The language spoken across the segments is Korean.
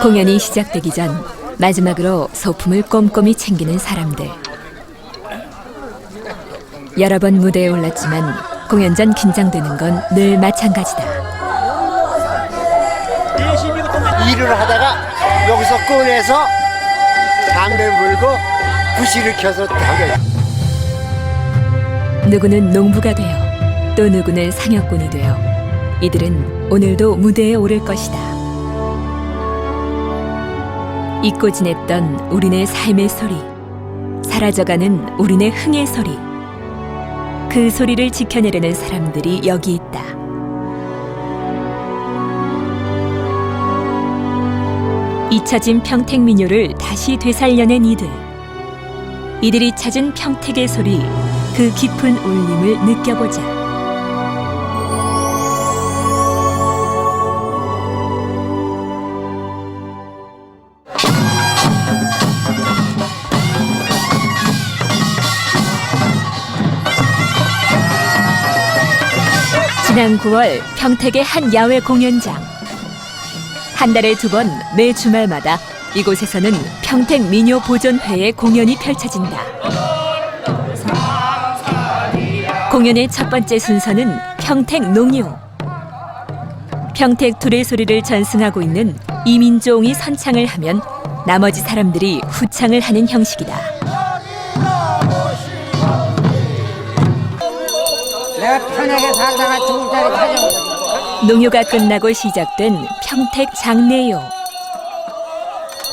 공연이 시작되기 전 마지막으로 소품을 꼼꼼히 챙기는 사람들. 여러 번 무대에 올랐지만 공연 전 긴장되는 건 늘 마찬가지다. 일을 하다가 여기서 꺼내서 담배 물고 부시를 켜서 담배. 누구는 농부가 되어 또 누구는 상여꾼이 되어 이들은 오늘도 무대에 오를 것이다. 잊고 지냈던 우리네 삶의 소리, 사라져가는 우리네 흥의 소리. 그 소리를 지켜내려는 사람들이 여기 있다. 잊혀진 평택 민요를 다시 되살려낸 이들. 이들이 찾은 평택의 소리, 그 깊은 울림을 느껴보자. 지난 9월 평택의 한 야외 공연장. 한 달에 2번 매 주말마다 이곳에서는 평택 민요 보존회의 공연이 펼쳐진다. 공연의 첫 번째 순서는 평택 농요. 평택 두레소리를 전승하고 있는 이민종이 선창을 하면 나머지 사람들이 후창을 하는 형식이다. 내가 편하게 살다가 죽을 자리 가져. 농요가 끝나고 시작된 평택 장례요.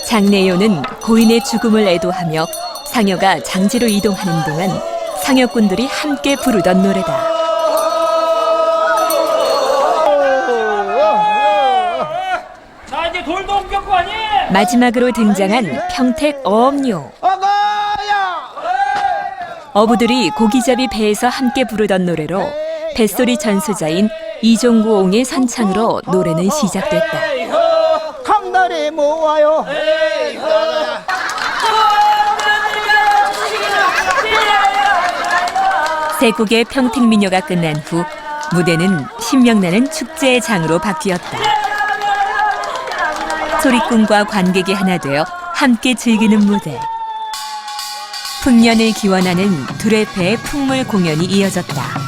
장례요는 고인의 죽음을 애도하며 상여가 장지로 이동하는 동안 상여꾼들이 함께 부르던 노래다. 자, 이제 돌도 옮겼고 아니? 마지막으로 등장한 평택 어업요. 어부들이 고기잡이 배에서 함께 부르던 노래로 뱃소리 전수자인 이종구옹의 선창으로 노래는 시작됐다. 강날에 모아요. 세 곡의 평택 민요가 끝난 후 무대는 신명나는 축제의 장으로 바뀌었다. 소리꾼과 관객이 하나 되어 함께 즐기는 무대. 풍년을 기원하는 두레패의 풍물 공연이 이어졌다.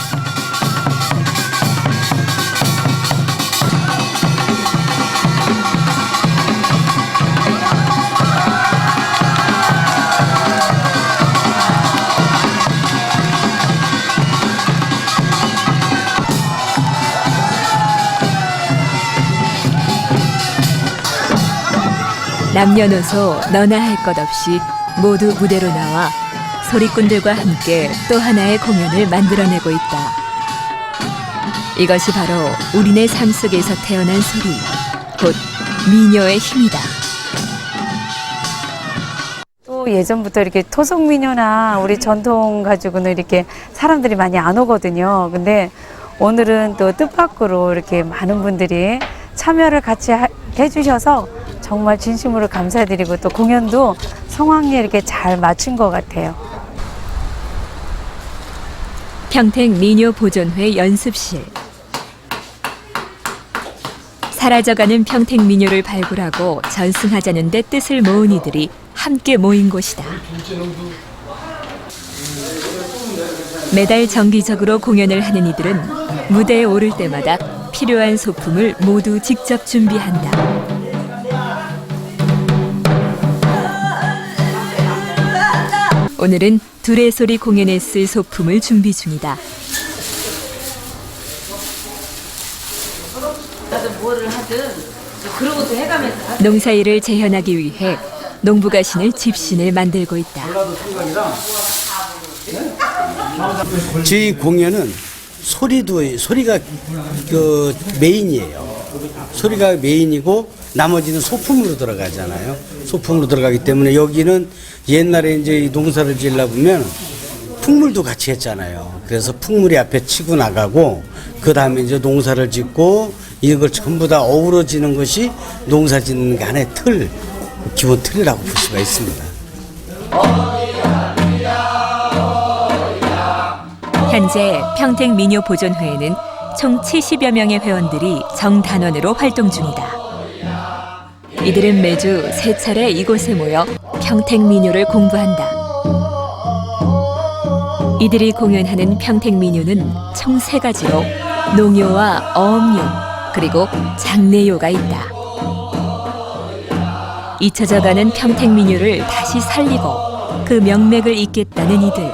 남녀노소 너나 할 것 없이 모두 무대로 나와 소리꾼들과 함께 또 하나의 공연을 만들어내고 있다. 이것이 바로 우리네 삶 속에서 태어난 소리, 곧 민요의 힘이다. 또 예전부터 이렇게 토속민요나 우리 전통 가지고는 이렇게 사람들이 많이 안 오거든요. 근데 오늘은 또 뜻밖으로 이렇게 많은 분들이 참여를 같이 해주셔서 정말 진심으로 감사드리고 또 공연도 성황리에 이렇게 잘 마친 것 같아요. 평택 민요 보존회 연습실. 사라져가는 평택 민요를 발굴하고 전승하자는 데 뜻을 모은 이들이 함께 모인 곳이다. 매달 정기적으로 공연을 하는 이들은 무대에 오를 때마다 필요한 소품을 모두 직접 준비한다. 오늘은 두레소리 공연에 쓸 소품을 준비 중이다. 나도 뭐를 하든 그러고도 해가면서 농사일을 재현하기 위해 농부가 신을 집신을 만들고 있다. 저희 공연은 소리가 그 메인이에요. 소리가 메인이고 나머지는 소품으로 들어가잖아요. 소품으로 들어가기 때문에 여기는 옛날에 이제 농사를 지으려 보면 풍물도 같이 했잖아요. 그래서 풍물이 앞에 치고 나가고 그 다음에 이제 농사를 짓고 이걸 전부 다 어우러지는 것이 농사 짓는 게 하나의 틀, 기본 틀이라고 볼 수가 있습니다. 현재 평택 민요 보존회에는 총 70여 명의 회원들이 정단원으로 활동 중이다. 이들은 매주 3차례 이곳에 모여 평택민요를 공부한다. 이들이 공연하는 평택민요는 총 3가지로 농요와 어업요, 그리고 장례요가 있다. 잊혀져가는 평택민요를 다시 살리고 그 명맥을 잇겠다는 이들.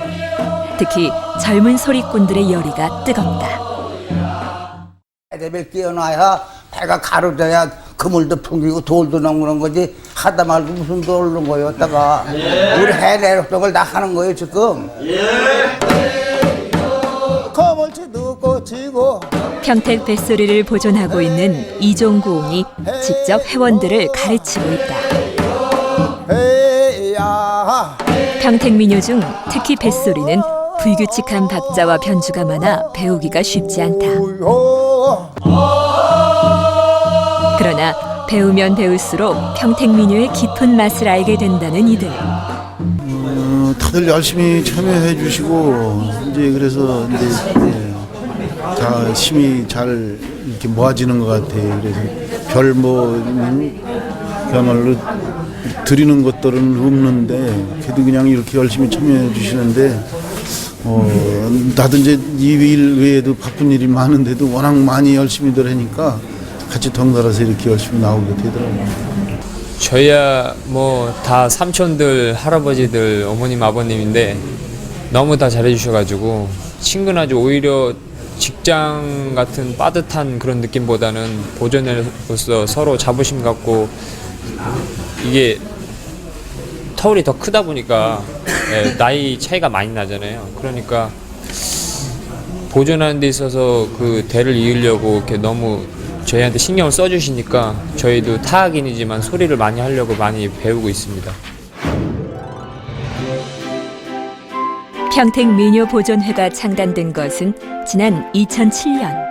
특히 젊은 소리꾼들의 열의가 뜨겁다. 레벨 뛰어나야 배가 가로져야 그물도 풍기고 돌도 넘는 거지 하다 말고 무슨 돌는 거였다가 우리 해내렸던 걸 다 하는 거예요 지금. 거물치도 꽂히고 평택 뱃소리를 보존하고 있는 이종구옹이 직접 회원들을 가르치고 있다. 에야 평택민요 중 특히 뱃소리는 불규칙한 박자와 변주가 많아 배우기가 쉽지 않다. 그러나 배우면 배울수록 평택민요의 깊은 맛을 알게 된다는 이들. 다들 열심히 참여해 주시고 이제 그래서 이제 다 힘이 잘 이렇게 모아지는 것 같아요. 그래서 그야말로 드리는 것들은 없는데 그래도 그냥 이렇게 열심히 참여해 주시는데 나도 이제 이 일 외에도 바쁜 일이 많은데도 워낙 많이 열심히들 하니까 같이 덩달아서 이렇게 열심히 나오게 되더라고요. 저희야 뭐 다 삼촌들, 할아버지들, 어머님, 아버님인데 너무 다 잘해주셔가지고 친근하죠. 오히려 직장 같은 빠듯한 그런 느낌보다는 보존으로서 서로 자부심 갖고 이게 터울이 더 크다 보니까 나이 차이가 많이 나잖아요. 그러니까 보존하는 데 있어서 그 대를 이으려고 이렇게 너무 저희한테 신경을 써주시니까 저희도 타악인이지만 소리를 많이 하려고 많이 배우고 있습니다. 평택민요 보존회가 창단된 것은 지난 2007년.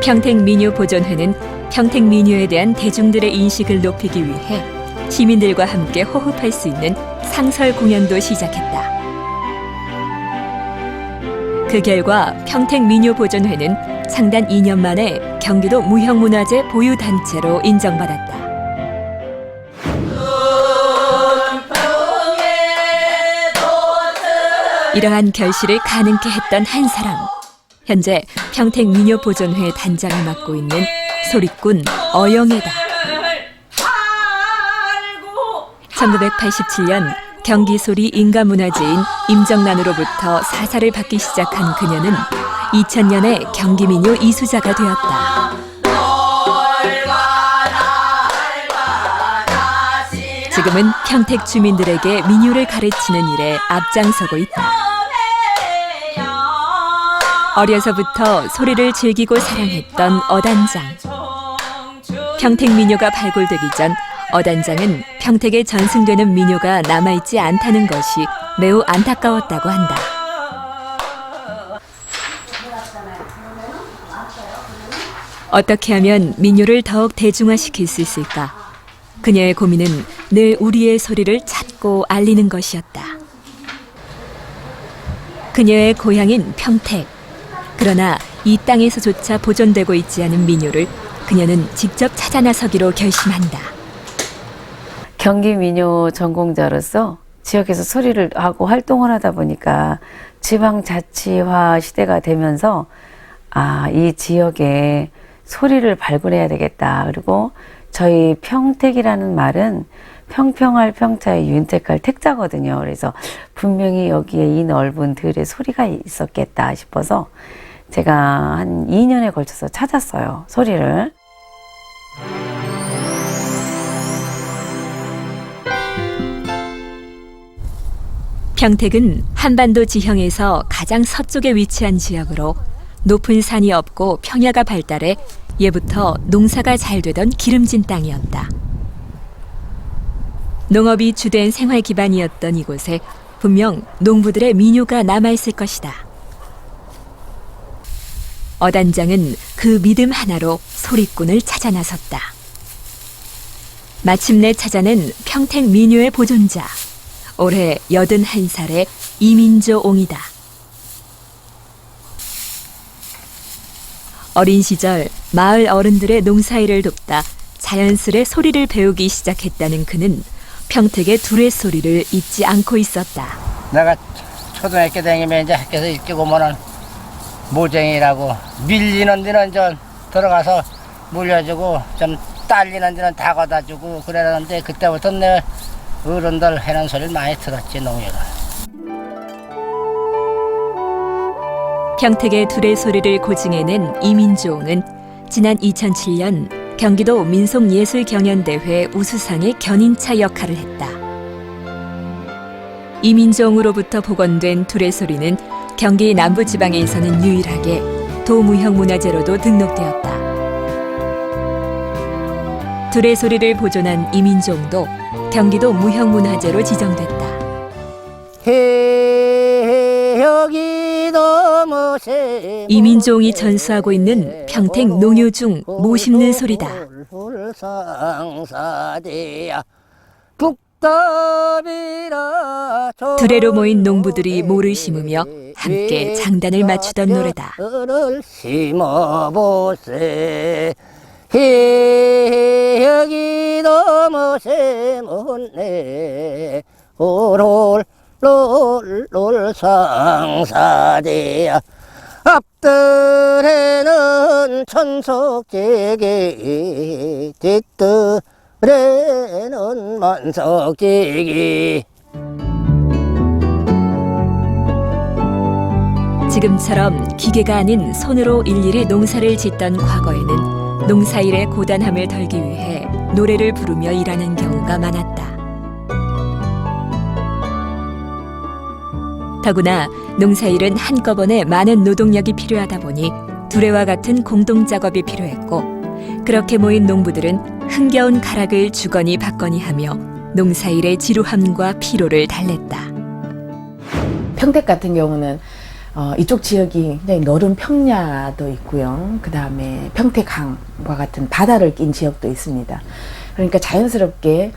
평택민요 보존회는 평택민요에 대한 대중들의 인식을 높이기 위해 시민들과 함께 호흡할 수 있는 상설 공연도 시작했다. 그 결과 평택민요보존회는 창단 2년 만에 경기도 무형문화재 보유단체로 인정받았다. 이러한 결실을 가능케 했던 한 사람. 현재 평택민요보존회 단장을 맡고 있는 소리꾼 어영애다. 1987년 경기소리 인가문화재인 임정란으로부터 사사를 받기 시작한 그녀는 2000년에 경기민요 이수자가 되었다. 지금은 평택 주민들에게 민요를 가르치는 일에 앞장서고 있다. 어려서부터 소리를 즐기고 사랑했던 어단장. 평택민요가 발굴되기 전 어단장은 평택에 전승되는 민요가 남아있지 않다는 것이 매우 안타까웠다고 한다. 어떻게 하면 민요를 더욱 대중화시킬 수 있을까? 그녀의 고민은 늘 우리의 소리를 찾고 알리는 것이었다. 그녀의 고향인 평택. 그러나 이 땅에서조차 보존되고 있지 않은 민요를 그녀는 직접 찾아 나서기로 결심한다. 경기민요 전공자로서 지역에서 소리를 하고 활동을 하다 보니까 지방자치화 시대가 되면서 이 지역에 소리를 발굴해야 되겠다. 그리고 저희 평택이라는 말은 평평할 평자에 윤택할 택자거든요. 그래서 분명히 여기에 이 넓은 들에 소리가 있었겠다 싶어서 제가 한 2년에 걸쳐서 찾았어요. 소리를. 평택은 한반도 지형에서 가장 서쪽에 위치한 지역으로 높은 산이 없고 평야가 발달해 예부터 농사가 잘 되던 기름진 땅이었다. 농업이 주된 생활 기반이었던 이곳에 분명 농부들의 민요가 남아있을 것이다. 어단장은 그 믿음 하나로 소리꾼을 찾아 나섰다. 마침내 찾아낸 평택 민요의 보존자, 올해 81살의 이민조 옹이다. 어린 시절 마을 어른들의 농사일을 돕다 자연스레 소리를 배우기 시작했다는 그는 평택의 두레소리를 잊지 않고 있었다. 내가 초등학교 다니면 이제 학교에서 일찍 오면은 모쟁이라고 밀리는 데는 좀 들어가서 물려주고 좀 딸리는 데는 다 걷어주고 그러는데 그때부터 내 어른들 하는 소리를 많이 들었지 농협을. 평택의 두레소리를 고증해낸 이민조옹은 지난 2007년 경기도 민속예술경연대회 우수상의 견인차 역할을 했다. 이민조옹으로부터 복원된 두레소리는 경기 남부지방에서는 유일하게 도무형문화재로도 등록되었다. 두레소리를 보존한 이민조옹도 경기도 무형문화재로 지정됐다. 이민조옹이 전수하고 있는 평택 농요 중 모 심는 소리다. 두레로 모인 농부들이 모를 심으며 함께 장단을 맞추던 노래다. 여기도 모세문네 롤 상사대야 앞뜰에는 천석제기 뒷뜰에는 만석제기. 지금처럼 기계가 아닌 손으로 일일이 농사를 짓던 과거에는 농사일의 고단함을 덜기 위해 노래를 부르며 일하는 경우가 많았다. 더구나 농사일은 한꺼번에 많은 노동력이 필요하다 보니 두레와 같은 공동작업이 필요했고 그렇게 모인 농부들은 흥겨운 가락을 주거니 받거니 하며 농사일의 지루함과 피로를 달랬다. 평택 같은 경우는 이쪽 지역이 굉장히 너른 평야도 있고요. 그 다음에 평택항과 같은 바다를 낀 지역도 있습니다. 그러니까 자연스럽게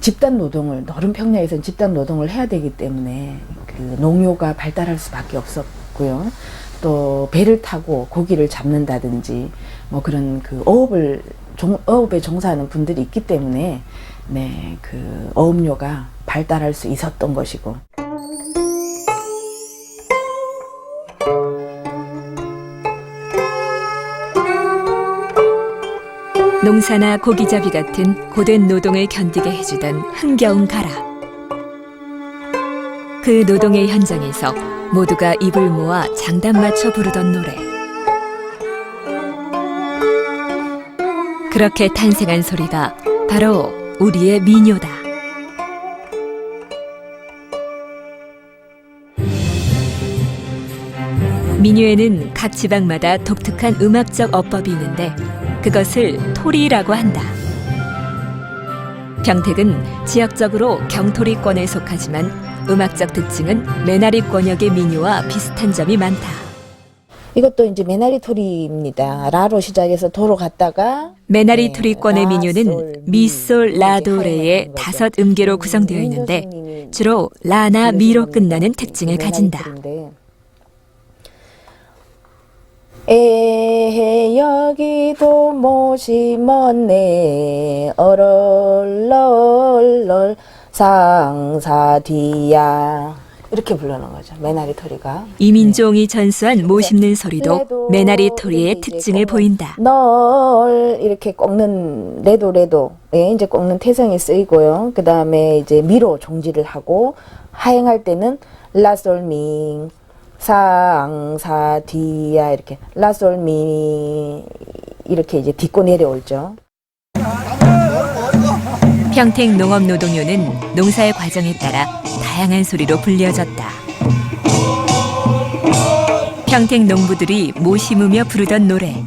집단 노동을, 너른 평야에서는 집단 노동을 해야 되기 때문에 그 농요가 발달할 수밖에 없었고요. 또 배를 타고 고기를 잡는다든지 뭐 그런 그 어업에 종사하는 분들이 있기 때문에 네, 그 어업료가 발달할 수 있었던 것이고. 농사나 고기잡이 같은 고된 노동을 견디게 해주던 흥겨운 가락. 그 노동의 현장에서 모두가 입을 모아 장단 맞춰 부르던 노래. 그렇게 탄생한 소리가 바로 우리의 민요다. 민요에는 각 지방마다 독특한 음악적 어법이 있는데 그것을 토리라고 한다. 평택은 지역적으로 경토리권에 속하지만 음악적 특징은 매나리권역의 민요와 비슷한 점이 많다. 이것도 이제 매나리토리입니다. 라로 시작해서 도로 갔다가 매나리토리권의 민요는 미솔 라도레의 5음계로 구성되어 있는데 주로 라나 미로 끝나는 특징을 가진다. 에헤 여기도 못이 먼네 어럴럴럴 상사디야 이렇게 부르는 거죠. 매나리토리가. 이민종이 전수한 모 심는 소리도 매나리토리의 특징을 보인다. 널 이렇게 꺾는 레도 예, 이제 꺾는 태성이 쓰이고요. 그 다음에 이제 미로 종지를 하고 하행할 때는 라솔미 상사디야 이렇게 라솔미 이렇게 이제 딛고 내려오죠. 평택 농업노동요는 농사의 과정에 따라 다양한 소리로 불려졌다. 평택 농부들이 모 심으며 부르던 노래.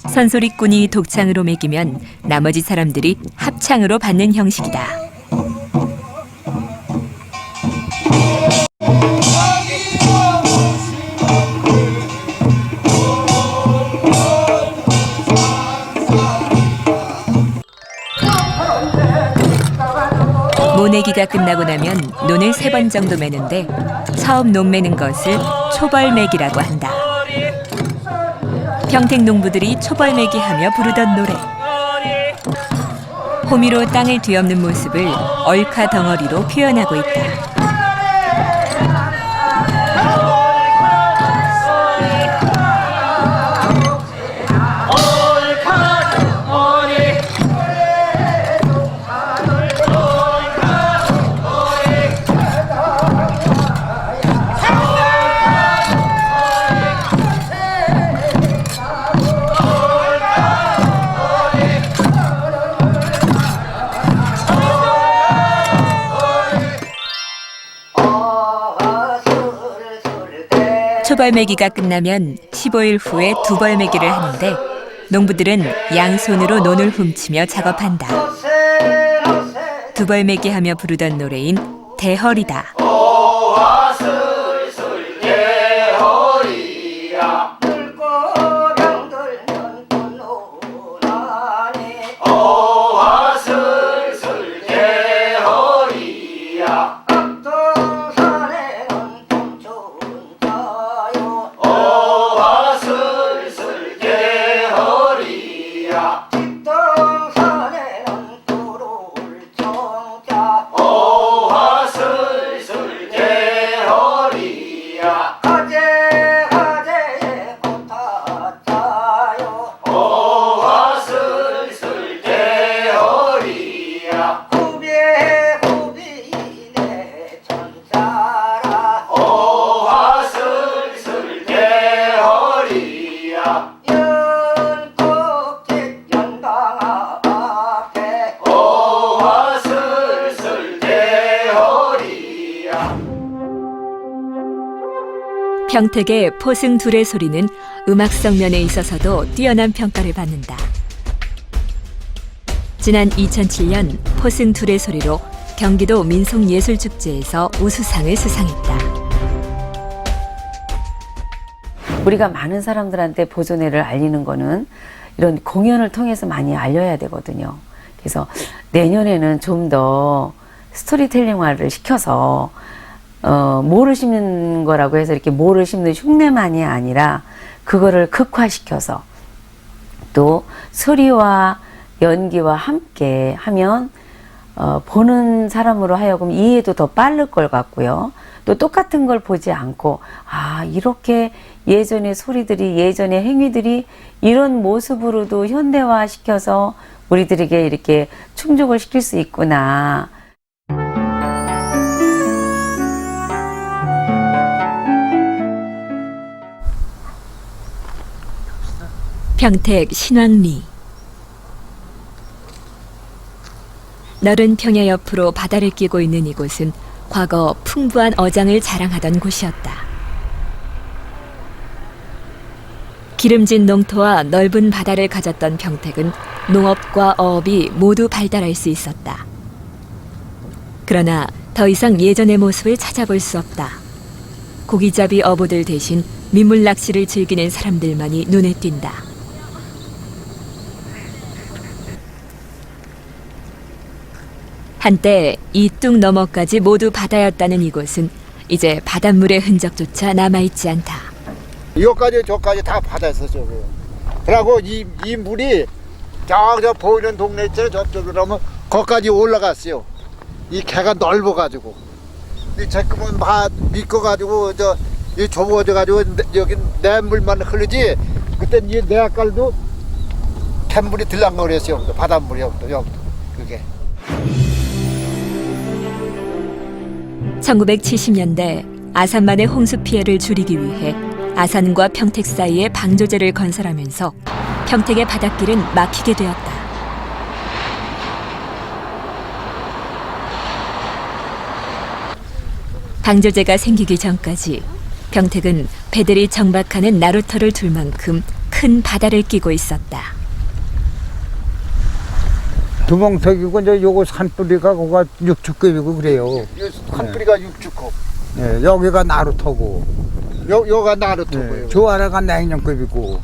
선소리꾼이 독창으로 매기면 나머지 사람들이 합창으로 받는 형식이다. 모내기가 끝나고 나면 논을 3번 정도 매는데 처음 논 매는 것을 초벌매기라고 한다. 평택 농부들이 초벌매기 하며 부르던 노래. 호미로 땅을 뒤엎는 모습을 얼카 덩어리로 표현하고 있다. 초벌매기가 끝나면 15일 후에 두벌매기를 하는데 농부들은 양손으로 논을 훔치며 작업한다. 두벌매기 하며 부르던 노래인 대허리다. 평택의 포승 둘의 소리는 음악성 면에 있어서도 뛰어난 평가를 받는다. 지난 2007년 포승 둘의 소리로 경기도 민속예술축제에서 우수상을 수상했다. 우리가 많은 사람들한테 보존회를 알리는 거는 이런 공연을 통해서 많이 알려야 되거든요. 그래서 내년에는 좀 더 스토리텔링화를 시켜서 모를 심는 거라고 해서 이렇게 모를 심는 흉내만이 아니라 그거를 극화시켜서 또 소리와 연기와 함께 하면 보는 사람으로 하여금 이해도 더 빠를 것 같고요. 또 똑같은 걸 보지 않고 아 이렇게 예전의 소리들이 예전의 행위들이 이런 모습으로도 현대화시켜서 우리들에게 이렇게 충족을 시킬 수 있구나. 평택 신왕리. 너른 평야 옆으로 바다를 끼고 있는 이곳은 과거 풍부한 어장을 자랑하던 곳이었다. 기름진 농토와 넓은 바다를 가졌던 평택은 농업과 어업이 모두 발달할 수 있었다. 그러나 더 이상 예전의 모습을 찾아볼 수 없다. 고기잡이 어부들 대신 민물 낚시를 즐기는 사람들만이 눈에 띈다. 한때 이 뚝 너머까지 모두 바다였다는 이곳은 이제 바닷물의 흔적조차 남아있지 않다. 여기까지 저까지 다 바다였었죠. 그러고 이 물이 저 보이는 동네 있잖아요. 저쪽으로 하면 거기까지 올라갔어요. 이 개가 넓어가지고 이 잠깐만 미꿔가지고 이 좁아져가지고 여기 냇물만 흐르지. 그때 이 내깔도 캔물이 들락거렸어요. 바닷물이 여기도 그게. 1970년대 아산만의 홍수 피해를 줄이기 위해 아산과 평택 사이에 방조제를 건설하면서 평택의 바닷길은 막히게 되었다. 방조제가 생기기 전까지 평택은 배들이 정박하는 나루터를 둘 만큼 큰 바다를 끼고 있었다. 두멍석이고 이제 요거 산뿌리가 그거 6축급이고 그래요. 산뿌리가 6축급. 네, 여기가 나루터고. 여가 나루터고요. 네, 저 아래가 냉정급이고.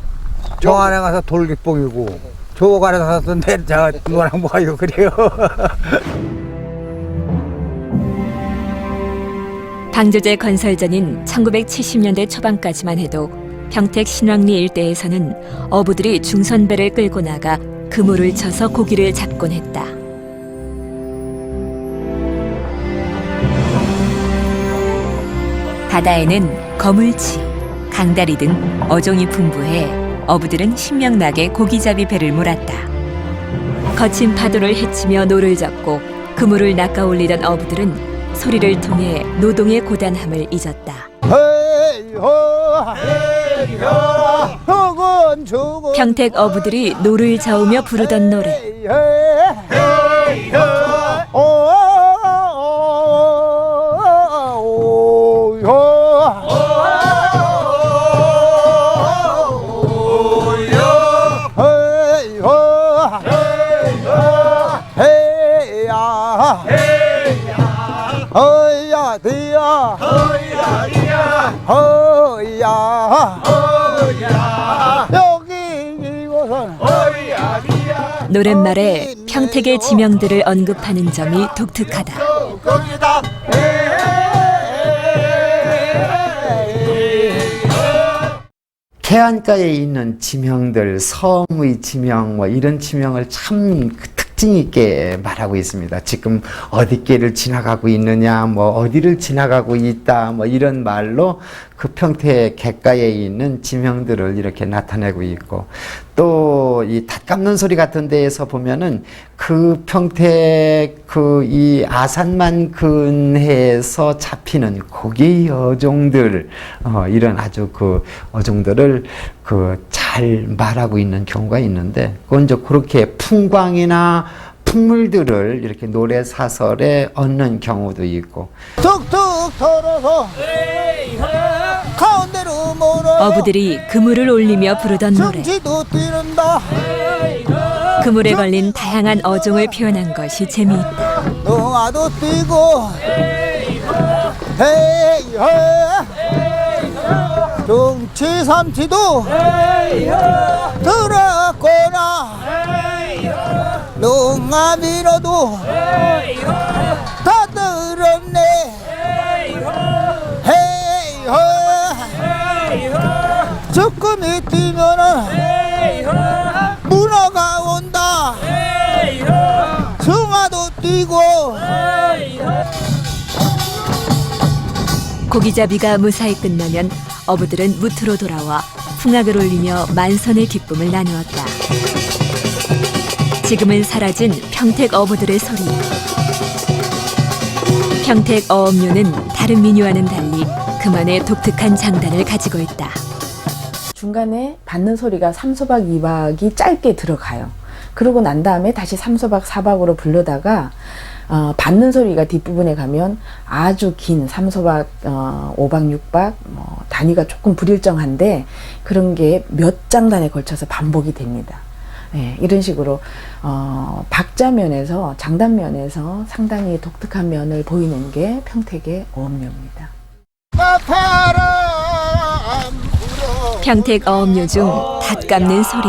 저 아래 가서 돌깃봉이고. 저 아래 가서 저 노랑 뭐가요 그래요. 방조제 건설 전인 1970년대 초반까지만 해도 평택 신왕리 일대에서는 어부들이 중선배를 끌고 나가 그물을 쳐서 고기를 잡곤 했다. 바다에는 거물치, 강다리 등 어종이 풍부해 어부들은 신명나게 고기잡이 배를 몰았다. 거친 파도를 헤치며 노를 젓고 그물을 낚아올리던 어부들은 소리를 통해 노동의 고단함을 잊었다. 평택 어부들이 노를 저으며 부르던 노래. 노랫말에 평택의 지명들을 언급하는 점이 독특하다. 해안가에 있는 지명들, 섬의 지명, 뭐 이런 지명을 참 특징 있게 말하고 있습니다. 지금 어디께를 지나가고 있느냐, 뭐 어디를 지나가고 있다, 뭐 이런 말로 그 평택 객가에 있는 지명들을 이렇게 나타내고 있고, 또 이 닷감는 소리 같은 데에서 보면은 그 평택 그 이 아산만 근해에서 잡히는 고기 어종들, 이런 아주 그 어종들을 잘 말하고 있는 경우가 있는데, 그건 이제 그렇게 풍광이나 풍물들을 이렇게 노래 사설에 얹는 경우도 있고. 툭툭 털어서 가운데로 몰아 어부들이 그물을 올리며 부르던 노래. 정지도 뛰는다. 그물에 걸린 다양한 어종을 표현한 것이 재미있다. 농아도 뛰고 헤이 정치 삼치도 들었거나 농아 밀어도 다 들었네. 헤이 조금이 뛰면은 문어가 온다. 승아도 뛰고. 고기잡이가 무사히 끝나면 어부들은 무트로 돌아와 풍악을 올리며 만선의 기쁨을 나누었다. 지금은 사라진 평택 어부들의 소리. 평택 어업류는 다른 민요와는 달리 그만의 독특한 장단을 가지고 있다. 중간에 받는 소리가 3소박 2박이 짧게 들어가요. 그러고 난 다음에 다시 3소박 4박으로 부르다가 받는 소리가 뒷부분에 가면 아주 긴 3소박 5박 6박 단위가 조금 불일정한데 그런 게 몇 장단에 걸쳐서 반복이 됩니다. 네, 이런 식으로 박자면에서 장단면에서 상당히 독특한 면을 보이는 게 평택의 어업류입니다. 평택 어업류 중 닷감는 소리.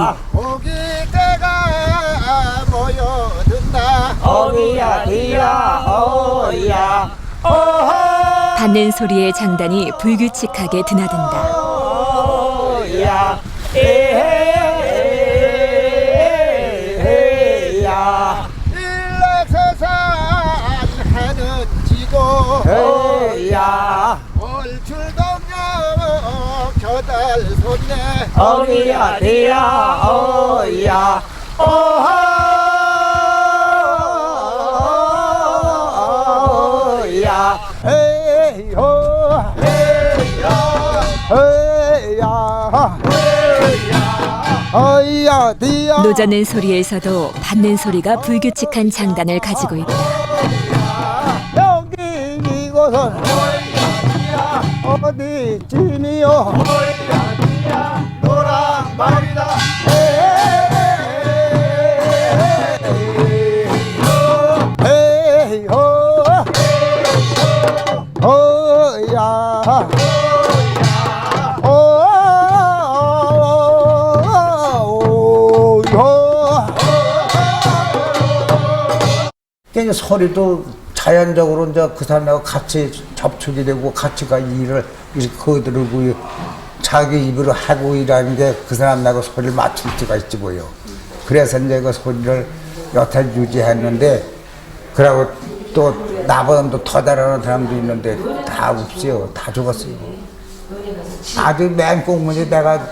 받는 소리의 장단이 불규칙하게 드나든다. 어리야 디야 어야 어야 에이호 에야 어야 디야. 노젓는 소리에서도 받는 소리가 불규칙한 장단을 가지고 있다. 여기 이곳은 어디쯤이요? 노란 말이다. 에이호 어야 소리도 자연적으로 이제 그 사람하고 같이 접촉이 되고 같이가 일을 이렇게 거두르고 자기 입으로 하고 일하는 게 그 사람하고 소리를 맞출 수가 있지 뭐요. 그래서 이제 그 소리를 여태 유지했는데 그러고 또 나보다 더 잘하는 사람도 있는데 다 없어요. 다 죽었어요. 아주 맨 꽁무니 내가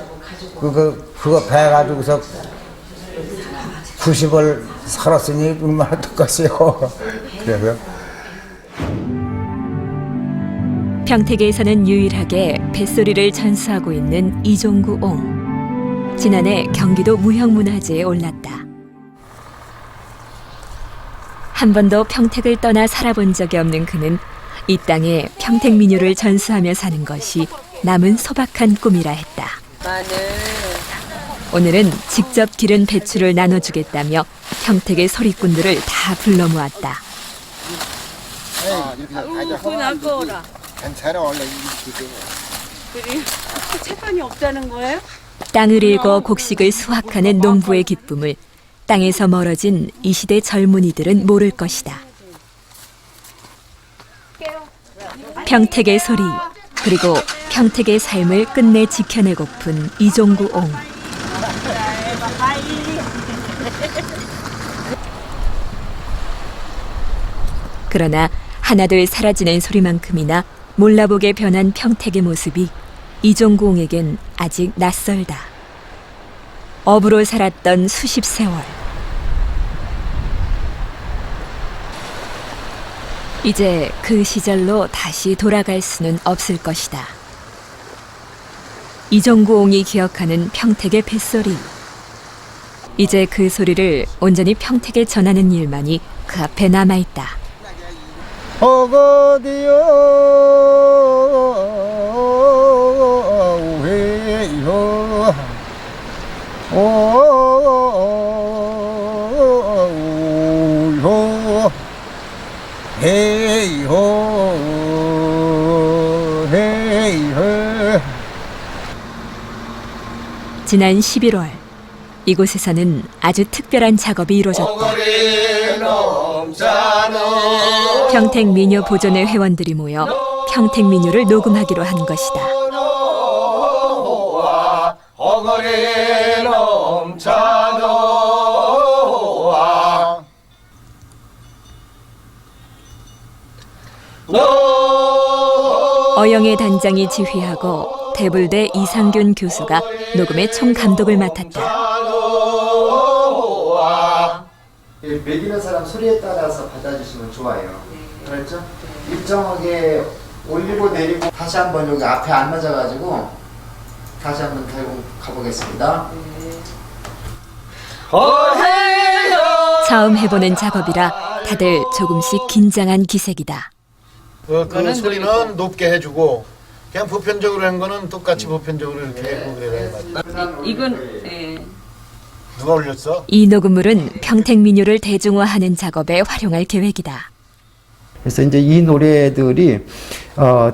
그거 배가지고서 90을 살았으니 얼마나 똑같아요. 그래서 평택에서는 유일하게 뱃소리를 전수하고 있는 이종구 옹. 지난해 경기도 무형문화재에 올랐다. 한 번도 평택을 떠나 살아본 적이 없는 그는 이 땅에 평택 민요를 전수하며 사는 것이 남은 소박한 꿈이라 했다. 오늘은 직접 기른 배추를 나눠주겠다며 평택의 소리꾼들을 다 불러 모았다. 그건 아까워라. 괜찮아 원래 이렇게. 그래요? 채판이 없다는 거예요? 땅을 읽어 곡식을 수확하는 농부의 기쁨을 땅에서 멀어진 이 시대 젊은이들은 모를 것이다. 평택의 소리, 그리고 평택의 삶을 끝내 지켜내고픈 이종구 옹. 그러나 하나둘 사라지는 소리만큼이나 몰라보게 변한 평택의 모습이 이종구 옹에겐 아직 낯설다. 업으로 살았던 수십 세월. 이제 그 시절로 다시 돌아갈 수는 없을 것이다. 이종구 옹이 기억하는 평택의 뱃소리. 이제 그 소리를 온전히 평택에 전하는 일만이 그 앞에 남아있다. 어거디요 왜요 오요 헤이호 헤이호. 지난 11월 이곳에서는 아주 특별한 작업이 이루어졌다. 평택 민요 보존회 회원들이 모여 평택 민요를 녹음하기로 한 것이다. 어영의 단장이 지휘하고 대불대 이상균 교수가 녹음의 총감독을 맡았다. 매기는 사람 소리에 따라서 받아주시면 좋아요. 그렇죠? 일정하게 올리고 내리고 다시 한번 여기 앞에 안 맞아가지고 다시 한번 들고 가보겠습니다. 처음 해보는 작업이라 다들 조금씩 긴장한 기색이다. 그 소리는 높게 해주고 그냥 보편적으로 한 거는 똑같이 보편적으로 이렇게 해고 그래야 이건 누가 올렸어? 이 녹음물은 평택 민요를 대중화하는 작업에 활용할 계획이다. 그래서 이제 이 노래들이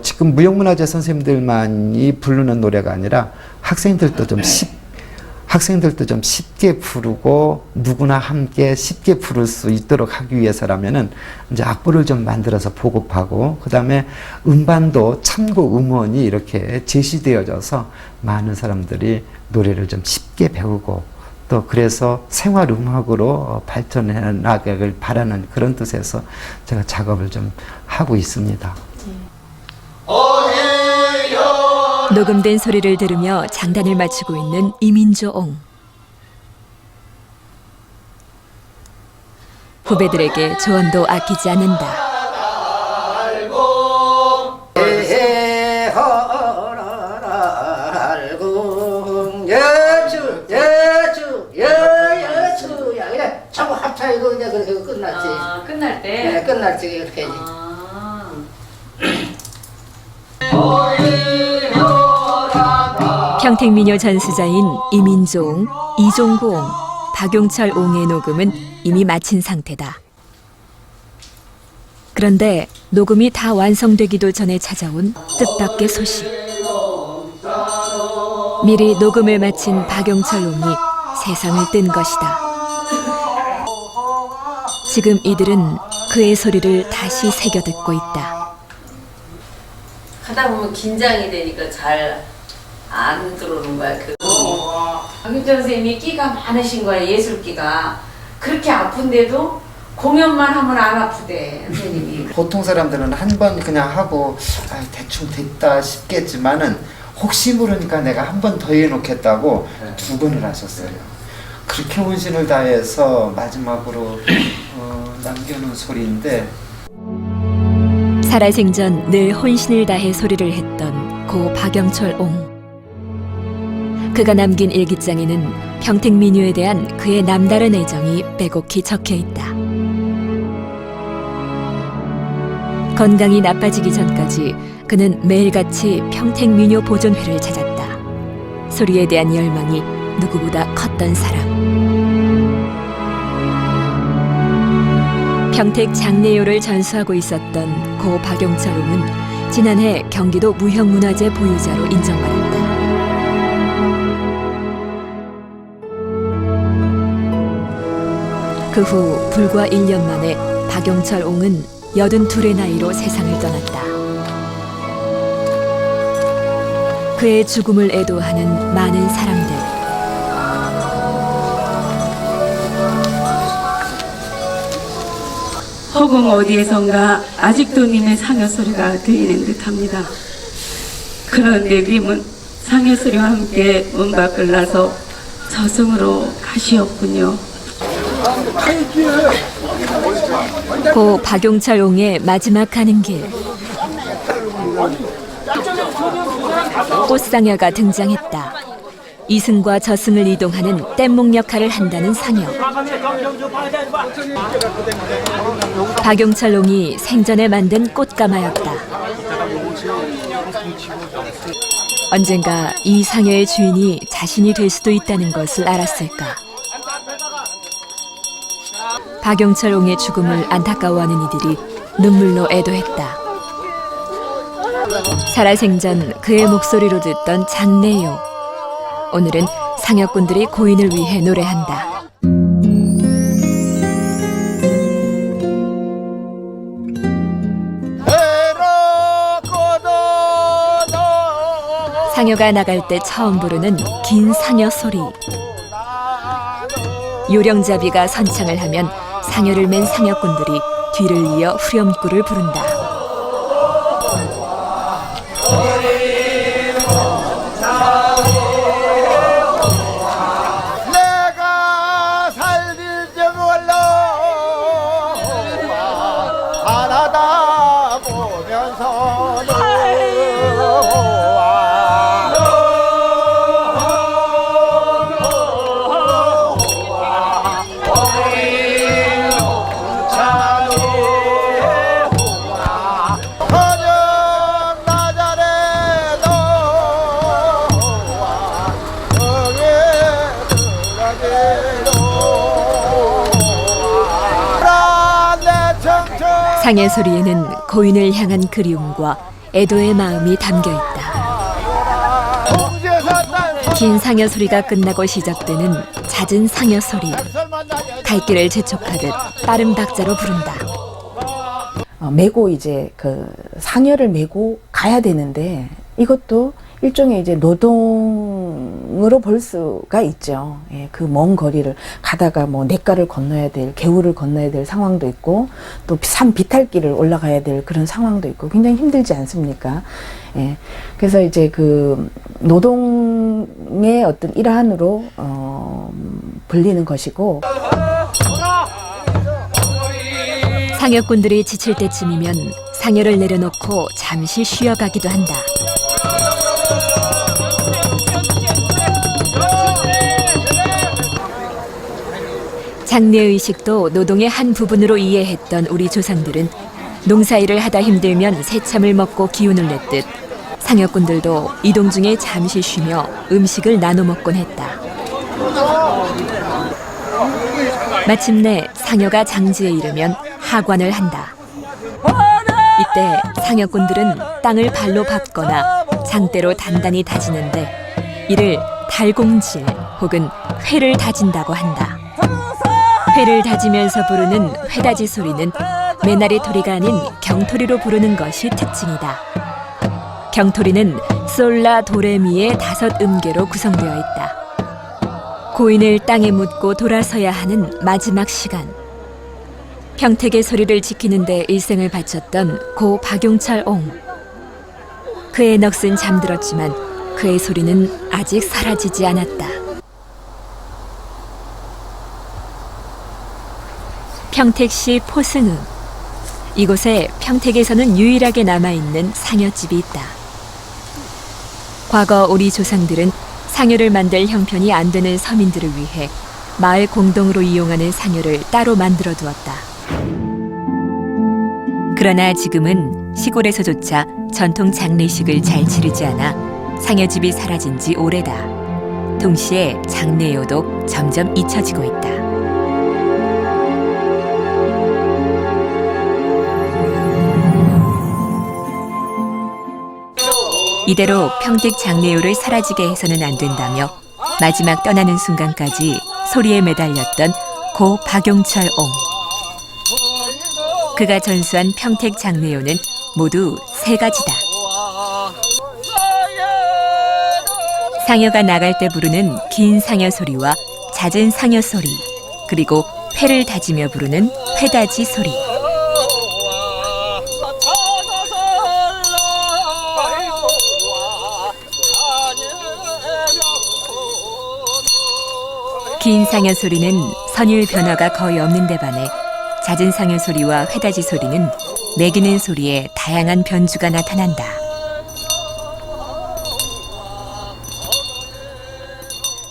지금 무형문화재 선생님들만이 부르는 노래가 아니라 학생들도 좀 쉽게 부르고 누구나 함께 쉽게 부를 수 있도록 하기 위해서라면은 이제 악보를 좀 만들어서 보급하고 그다음에 음반도 참고 음원이 이렇게 제시되어져서 많은 사람들이 노래를 좀 쉽게 배우고 또 그래서 생활 음악으로 발전해 나가길 바라는 그런 뜻에서 제가 작업을 좀 하고 있습니다. 녹음된 소리를 들으며 장단을 맞추고 있는 이민조 옹. 후배들에게 조언도 아끼지 않는다. 자꾸 합차이도 이제 그렇게 끝났지. 아, 끝날 때? 네, 끝날 때 이렇게 해야지. 평택민요 전수자인 이민조 옹, 이종구 옹, 박용철 옹의 녹음은 이미 마친 상태다. 그런데 녹음이 다 완성되기도 전에 찾아온 뜻밖의 소식. 미리 녹음을 마친 박용철 옹이 세상을 뜬 것이다. 지금 이들은 그의 소리를 다시 새겨 듣고 있다. 하다 보면 긴장이 되니까 잘 안 들어오는 거야. 박윤철 선생님이 끼가 많으신 거야. 예술끼가. 그렇게 아픈데도 공연만 하면 안 아프대 선생님이. 보통 사람들은 한 번 그냥 하고 대충 됐다 싶겠지만은 혹시 모르니까 내가 한 번 더 해놓겠다고 2번을 하셨어요. 그렇게 혼신을 다해서 마지막으로 남겨놓은 소리인데, 살아생전 늘 혼신을 다해 소리를 했던 고 박영철 옹. 그가 남긴 일기장에는 평택민요에 대한 그의 남다른 애정이 빼곡히 적혀 있다. 건강이 나빠지기 전까지 그는 매일같이 평택민요 보존회를 찾았다. 소리에 대한 열망이 누구보다 컸던 사람. 평택 장례요를 전수하고 있었던 고 박영철 옹은 지난해 경기도 무형문화재 보유자로 인정받았다. 그 후 불과 1년 만에 박영철 옹은 82의 나이로 세상을 떠났다. 그의 죽음을 애도하는 많은 사람들. 허공 어디에선가 아직도 님의 상여 소리가 들리는 듯합니다. 그런데 님은 상여 소리와 함께 문 밖을 나서 저승으로 가시었군요. 고 박용철 옹의 마지막 가는 길. 꽃상여가 등장했다. 이승과 저승을 이동하는 뗏목 역할을 한다는 상여. 박용철 옹이 생전에 만든 꽃가마였다. 언젠가 이 상여의 주인이 자신이 될 수도 있다는 것을 알았을까. 박용철 옹의 죽음을 안타까워하는 이들이 눈물로 애도했다. 살아생전 그의 목소리로 듣던 장례요. 오늘은 상여꾼들이 고인을 위해 노래한다. 상여가 나갈 때 처음 부르는 긴 상여 소리. 요령잡이가 선창을 하면 상여를 맨 상여꾼들이 뒤를 이어 후렴구를 부른다. 내가 살길 좀 올라 바라다 보면서 상의 소리에는 고인을 향한 그리움과 애도의 마음이 담겨 있다. 긴 상여 소리가 끝나고 시작되는 잦은 상여 소리. 갈 길을 재촉하듯 빠른 박자로 부른다. 메고 이제 그 상여를 메고 가야 되는데 이것도 일종의 이제 노동으로 볼 수가 있죠. 예, 그 먼 거리를 가다가 뭐 냇가를 건너야 될, 개울을 건너야 될 상황도 있고 또 산 비탈길을 올라가야 될 그런 상황도 있고 굉장히 힘들지 않습니까? 예, 그래서 이제 그 노동의 어떤 일환으로 불리는 것이고. 상여꾼들이 지칠 때쯤이면 상여를 내려놓고 잠시 쉬어가기도 한다. 장례의식도 노동의 한 부분으로 이해했던 우리 조상들은 농사일을 하다 힘들면 새참을 먹고 기운을 냈듯 상여꾼들도 이동 중에 잠시 쉬며 음식을 나눠 먹곤 했다. 마침내 상여가 장지에 이르면 하관을 한다. 이때 상여꾼들은 땅을 발로 밟거나 장대로 단단히 다지는데 이를 달공질 혹은 회를 다진다고 한다. 회를 다지면서 부르는 회다지 소리는 메나리 토리가 아닌 경토리로 부르는 것이 특징이다. 경토리는 솔라 도레미의 5음계로 구성되어 있다. 고인을 땅에 묻고 돌아서야 하는 마지막 시간. 평택의 소리를 지키는 데 일생을 바쳤던 고 박용철 옹. 그의 넋은 잠들었지만 그의 소리는 아직 사라지지 않았다. 평택시 포승읍. 이곳에 평택에서는 유일하게 남아있는 상여집이 있다. 과거 우리 조상들은 상여를 만들 형편이 안 되는 서민들을 위해 마을 공동으로 이용하는 상여를 따로 만들어 두었다. 그러나 지금은 시골에서조차 전통 장례식을 잘 치르지 않아 상여집이 사라진 지 오래다. 동시에 장례요도 점점 잊혀지고 있다. 이대로 평택 장례요를 사라지게 해서는 안 된다며 마지막 떠나는 순간까지 소리에 매달렸던 고 박용철 옹. 그가 전수한 평택 장례요는 모두 3가지다. 상여가 나갈 때 부르는 긴 상여 소리와 잦은 상여 소리, 그리고 회를 다지며 부르는 회다지 소리. 긴 상여 소리는 선율 변화가 거의 없는 데 반해 잦은 상여 소리와 회다지 소리는 매기는 소리에 다양한 변주가 나타난다.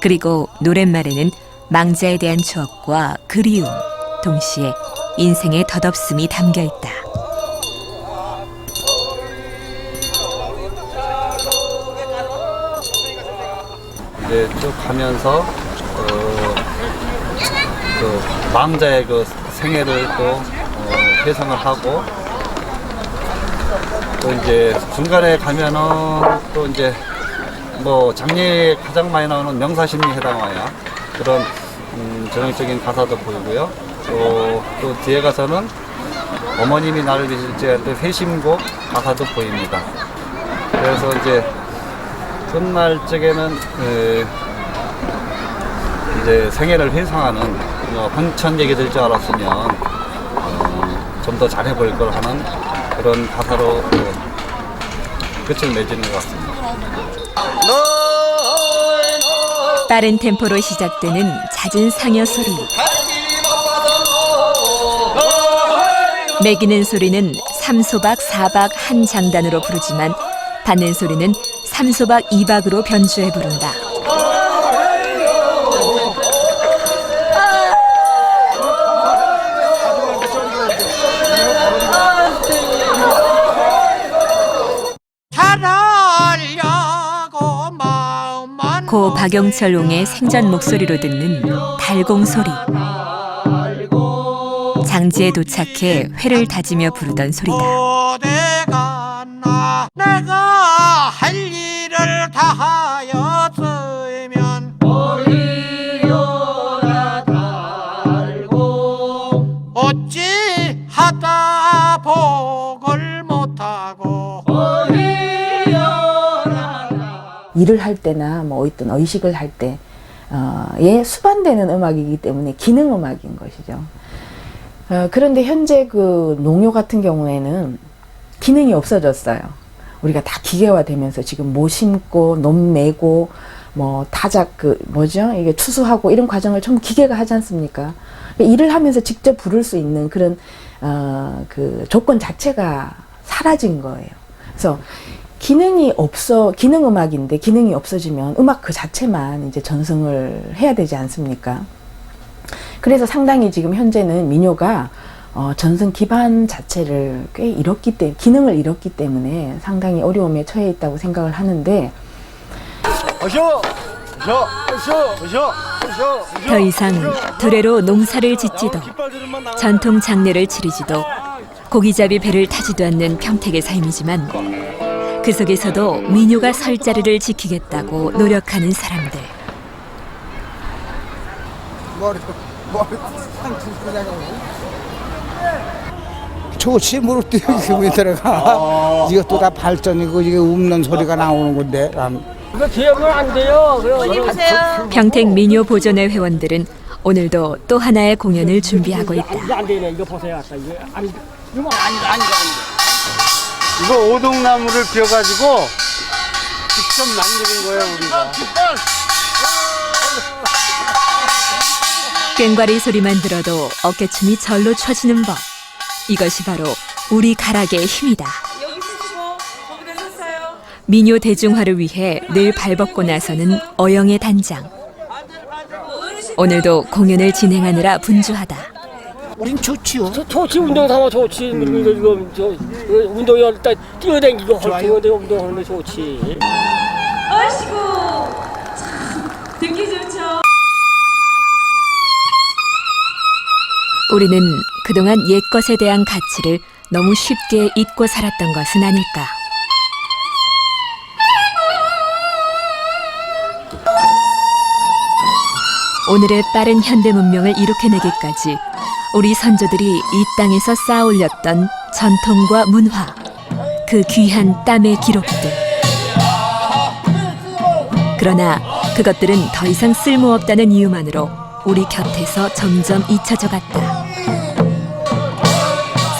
그리고 노랫말에는 망자에 대한 추억과 그리움, 동시에 인생의 덧없음이 담겨 있다. 이제 쭉 가면서 그 망자의 그 생애를 또 회상을 하고, 또 이제 중간에 가면은 또 이제 뭐 장례에 가장 많이 나오는 명사심리 해당화야 그런 전형적인 가사도 보이고요. 또 뒤에 가서는 어머님이 나를 계실지 또 회심곡 가사도 보입니다. 그래서 이제 끝날 적에는 이제 생애를 회상하는 황천 얘기 될 줄 알았으면 좀 더 잘해 볼 걸 하는 그런 가사로 끝을 맺는 것 같습니다. 빠른 템포로 시작되는 잦은 상여 소리. 매기는 소리는 3소박 4박 한 장단으로 부르지만 받는 소리는 3소박 2박으로 변주해 부른다. 고 박용철 옹의 생전 목소리로 듣는 달공 소리. 장지에 도착해 회를 다지며 부르던 소리다. 내가 할 일을 다하였으면 어리여라 달고 어찌 하다 복을 못하고 일을 할 때나 뭐 어떤 의식을 할 때에 수반되는 음악이기 때문에 기능 음악인 것이죠. 그런데 현재 그 농요 같은 경우에는 기능이 없어졌어요. 우리가 다 기계화되면서 지금 모 심고 논 매고 뭐 타작 이게 추수하고 이런 과정을 전부 기계가 하지 않습니까? 일을 하면서 직접 부를 수 있는 그런 그 조건 자체가 사라진 거예요. 그래서 기능 음악인데 기능이 없어지면 음악 그 자체만 이제 전승을 해야 되지 않습니까? 그래서 상당히 지금 현재는 민요가 전승 기반 자체를 꽤 잃었기 때문에, 기능을 잃었기 때문에 상당히 어려움에 처해 있다고 생각을 하는데, 더 이상 두레로 농사를 짓지도 전통 장례를 치르지도 고기잡이 배를 타지도 않는 평택의 삶이지만 그 속에서도 민요가 설 자리를 지키겠다고 노력하는 사람들. 좋지 무릎 뛰고 기분이 들어가. 이것도 다 발전이고 이게 웃는 소리가 나오는 건데. 이거 기억은 안 돼요. 평택 민요 보존회 회원들은 오늘도 또 하나의 공연을 준비하고 있다. 이게 안 되네. 이거 보세요. 이게 안 이거 안 돼. 이거 오동나무를 비워가지고 직접 만드는 거예요, 우리가. 꽹과리 소리만 들어도 어깨춤이 절로 춰지는 법. 이것이 바로 우리 가락의 힘이다. 민요 대중화를 위해 늘 발벗고 나서는 어영의 단장. 오늘도 공연을 진행하느라 분주하다. 우린 좋지요. 좋지 운동 삼아 좋지. 이거 운동이 딱 뛰어다니고 헐렁 운동하는 게 좋지. 아이고 참 듣기 좋죠. 우리는 그동안 옛것에 대한 가치를 너무 쉽게 잊고 살았던 것은 아닐까. 오늘의 빠른 현대 문명을 이룩해내기까지 우리 선조들이 이 땅에서 쌓아 올렸던 전통과 문화, 그 귀한 땀의 기록들. 그러나 그것들은 더 이상 쓸모없다는 이유만으로 우리 곁에서 점점 잊혀져 갔다.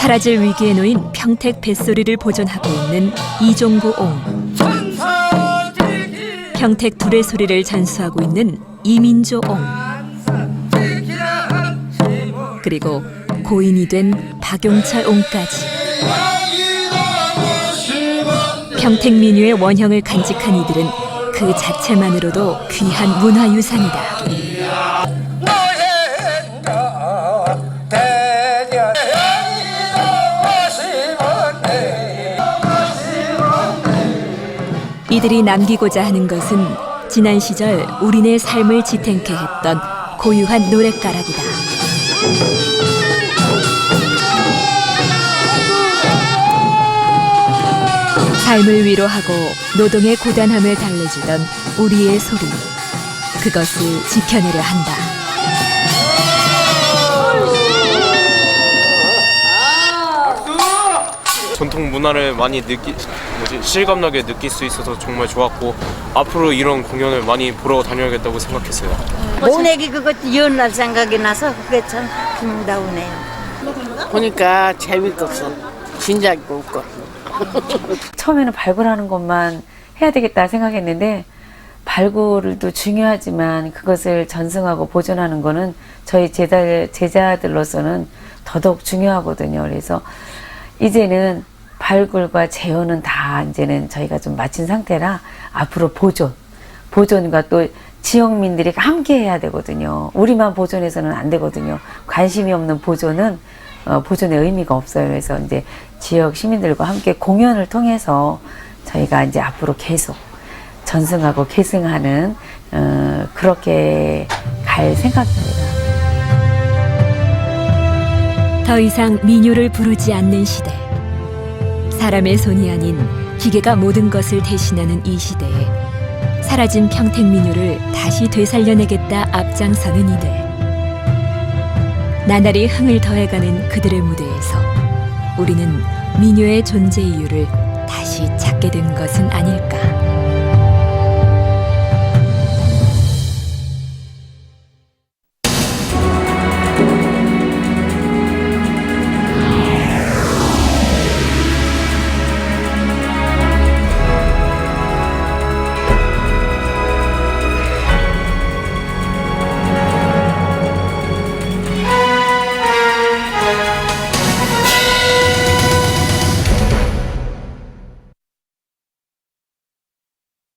사라질 위기에 놓인 평택 뱃소리를 보존하고 있는 이종구 옹, 평택 둘의 소리를 전수하고 있는 이민조 옹, 그리고 고인이 된 박용철 옹까지 평택 민요의 원형을 간직한 이들은 그 자체만으로도 귀한 문화유산이다. 이들이 남기고자 하는 것은 지난 시절 우리네 삶을 지탱케 했던 고유한 노랫가락이다. 삶을 위로하고 노동의 고단함을 달래주던 우리의 소리, 그것을 지켜내려 한다. 전통 문화를 많이 실감나게 느낄 수 있어서 정말 좋았고, 앞으로 이런 공연을 많이 보러 다녀야겠다고 생각했어요. 모내기 그것 옛날 생각이 나서 그게 참 힘다우네요. 보니까 재밌고 없어. 진작이고 없고. 처음에는 발굴하는 것만 해야 되겠다 생각했는데, 발굴도 중요하지만 그것을 전승하고 보존하는 거는 저희 제자들로서는 더더욱 중요하거든요. 그래서 이제는 발굴과 재현은 다 이제는 저희가 좀 마친 상태라 앞으로 보존과 또 지역민들이 함께 해야 되거든요. 우리만 보존해서는 안 되거든요. 관심이 없는 보존은 보존의 의미가 없어요. 그래서 이제 지역 시민들과 함께 공연을 통해서 저희가 이제 앞으로 계속 전승하고 계승하는 그렇게 갈 생각입니다. 더 이상 민요를 부르지 않는 시대. 사람의 손이 아닌 기계가 모든 것을 대신하는 이 시대에 사라진 평택 민요를 다시 되살려내겠다 앞장서는 이들. 나날이 흥을 더해가는 그들의 무대에서 우리는 민요의 존재 이유를 다시 찾게 된 것은 아닐까.